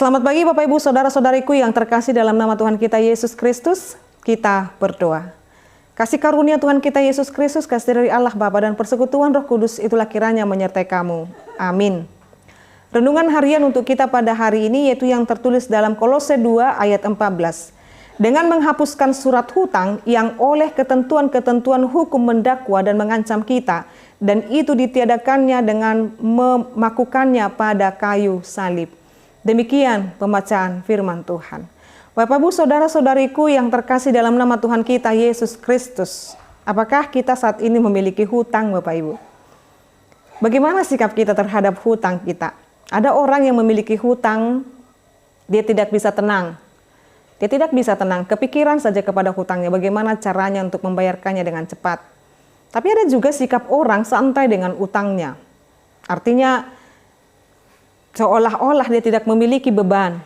Selamat pagi Bapak Ibu Saudara-saudariku yang terkasih dalam nama Tuhan kita Yesus Kristus. Kita berdoa. Kasih karunia Tuhan kita Yesus Kristus, kasih dari Allah Bapa dan persekutuan Roh Kudus itulah kiranya menyertai kamu. Amin. Renungan harian untuk kita pada hari ini yaitu yang tertulis dalam Kolose 2 ayat 14. Dengan menghapuskan surat hutang yang oleh ketentuan-ketentuan hukum mendakwa dan mengancam kita, dan itu ditiadakannya dengan memakukannya pada kayu salib. Demikian pembacaan firman Tuhan. Bapak Ibu Saudara-saudariku yang terkasih dalam nama Tuhan kita Yesus Kristus. Apakah kita saat ini memiliki hutang Bapak Ibu? Bagaimana sikap kita terhadap hutang kita? Ada orang yang memiliki hutang, dia tidak bisa tenang. Dia tidak bisa tenang, kepikiran saja kepada hutangnya, bagaimana caranya untuk membayarkannya dengan cepat. Tapi ada juga sikap orang santai dengan utangnya. Artinya, seolah-olah dia tidak memiliki beban.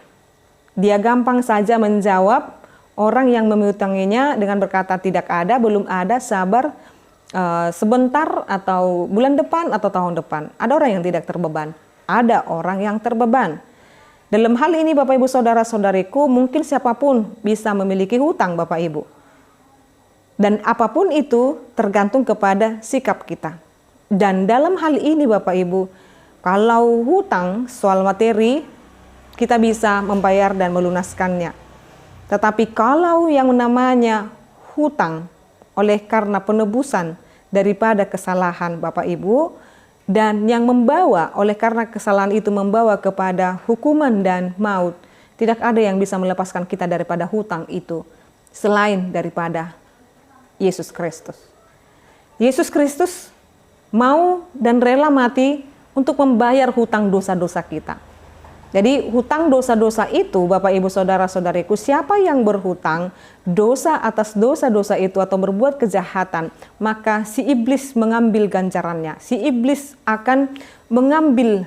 Dia gampang saja menjawab orang yang mengutanginya dengan berkata tidak ada, belum ada, sabar sebentar atau bulan depan atau tahun depan. Ada orang yang tidak terbeban, ada orang yang terbeban. Dalam hal ini Bapak Ibu Saudara-saudariku, mungkin siapapun bisa memiliki hutang Bapak Ibu. Dan apapun itu tergantung kepada sikap kita. Dan dalam hal ini Bapak Ibu, kalau hutang soal materi, kita bisa membayar dan melunaskannya. Tetapi kalau yang namanya hutang oleh karena penebusan daripada kesalahan Bapak Ibu, dan yang membawa oleh karena kesalahan itu membawa kepada hukuman dan maut, tidak ada yang bisa melepaskan kita daripada hutang itu selain daripada Yesus Kristus. Yesus Kristus mau dan rela mati untuk membayar hutang dosa-dosa kita. Jadi hutang dosa-dosa itu Bapak Ibu Saudara-saudariku, siapa yang berhutang dosa atas dosa-dosa itu atau berbuat kejahatan, maka si iblis mengambil ganjarannya. Si iblis akan mengambil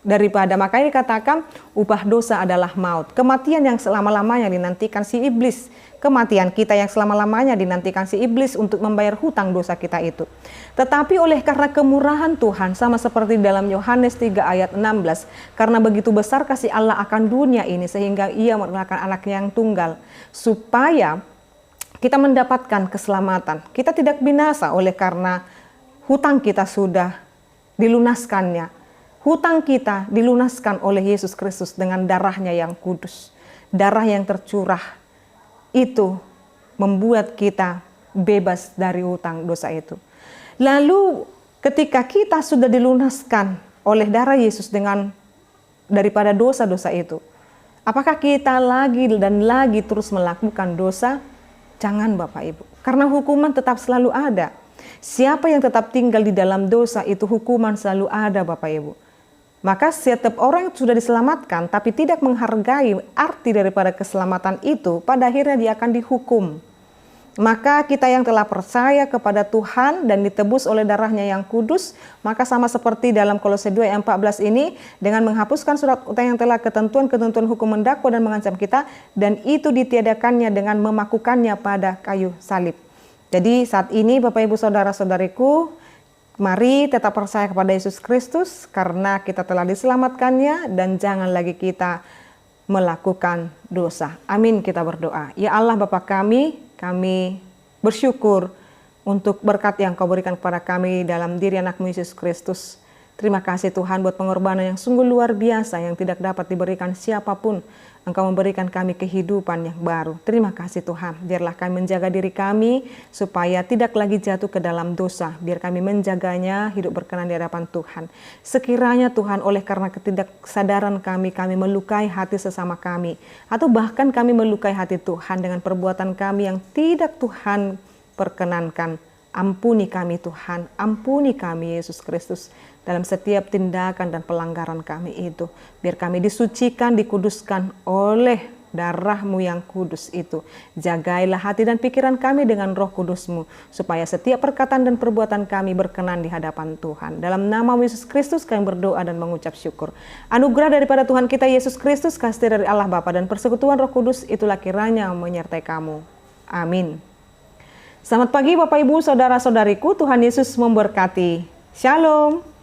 daripada, makanya dikatakan upah dosa adalah maut. Kematian yang selama-lamanya dinantikan si iblis. Kematian kita yang selama-lamanya dinantikan si iblis untuk membayar hutang dosa kita itu. Tetapi oleh karena kemurahan Tuhan, sama seperti dalam Yohanes 3 ayat 16, karena begitu besar kasih Allah akan dunia ini sehingga ia merelakan anaknya yang tunggal, supaya kita mendapatkan keselamatan. Kita tidak binasa oleh karena hutang kita sudah dilunaskannya. Hutang kita dilunaskan oleh Yesus Kristus dengan darahnya yang kudus. Darah yang tercurah itu membuat kita bebas dari hutang dosa itu. Lalu ketika kita sudah dilunaskan oleh darah Yesus dengan daripada dosa-dosa itu, apakah kita lagi dan lagi terus melakukan dosa? Jangan Bapak Ibu, karena hukuman tetap selalu ada. Siapa yang tetap tinggal di dalam dosa itu hukuman selalu ada Bapak Ibu. Maka setiap orang yang sudah diselamatkan tapi tidak menghargai arti daripada keselamatan itu, pada akhirnya dia akan dihukum. Maka kita yang telah percaya kepada Tuhan dan ditebus oleh darahnya yang kudus, maka sama seperti dalam Kolose 2 ayat 14 ini, dengan menghapuskan surat utang yang telah ketentuan-ketentuan hukum mendakwa dan mengancam kita, dan itu ditiadakannya dengan memakukannya pada kayu salib. Jadi saat ini Bapak Ibu Saudara-saudariku, mari tetap percaya kepada Yesus Kristus karena kita telah diselamatkannya dan jangan lagi kita melakukan dosa. Amin, kita berdoa. Ya Allah Bapa kami bersyukur untuk berkat yang Kau berikan kepada kami dalam diri anak-Mu Yesus Kristus. Terima kasih Tuhan buat pengorbanan yang sungguh luar biasa yang tidak dapat diberikan siapapun. Engkau memberikan kami kehidupan yang baru. Terima kasih Tuhan. Biarlah kami menjaga diri kami supaya tidak lagi jatuh ke dalam dosa. Biar kami menjaganya hidup berkenan di hadapan Tuhan. Sekiranya Tuhan oleh karena ketidaksadaran kami melukai hati sesama kami. Atau bahkan kami melukai hati Tuhan dengan perbuatan kami yang tidak Tuhan perkenankan. Ampuni kami Tuhan, ampuni kami Yesus Kristus dalam setiap tindakan dan pelanggaran kami itu. Biar kami disucikan, dikuduskan oleh darah-Mu yang kudus itu. Jagailah hati dan pikiran kami dengan Roh Kudus-Mu, supaya setiap perkataan dan perbuatan kami berkenan di hadapan Tuhan. Dalam nama Yesus Kristus kami berdoa dan mengucap syukur. Anugerah daripada Tuhan kita Yesus Kristus, kasih dari Allah Bapa dan persekutuan Roh Kudus itulah kiranya menyertai kamu. Amin. Selamat pagi Bapak Ibu Saudara-saudariku, Tuhan Yesus memberkati. Shalom.